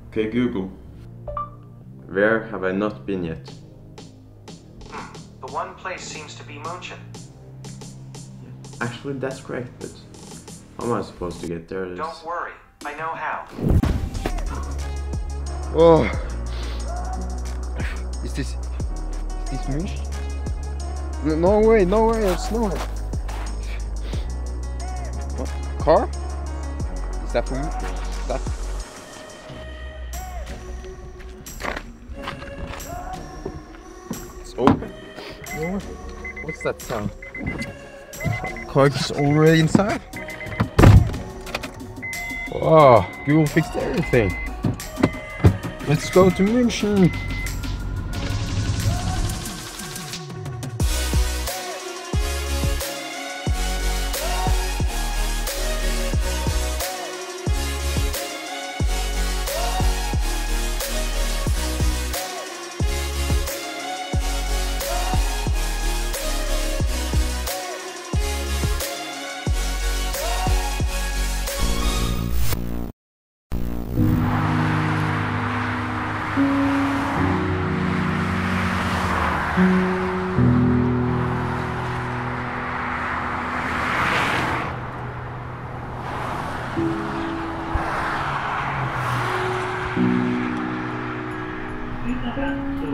Okay, Google. Where have I not been yet? The one place seems to be München. Actually, that's correct, but how am I supposed to get there? Don't worry, I know how. Oh, is this München? No way, it's not. What? Car? Is that for me? Is that? It's open. Oh, what's that sound? Car is already inside. Oh, Google fixed everything. Let's go to München. Übergang zu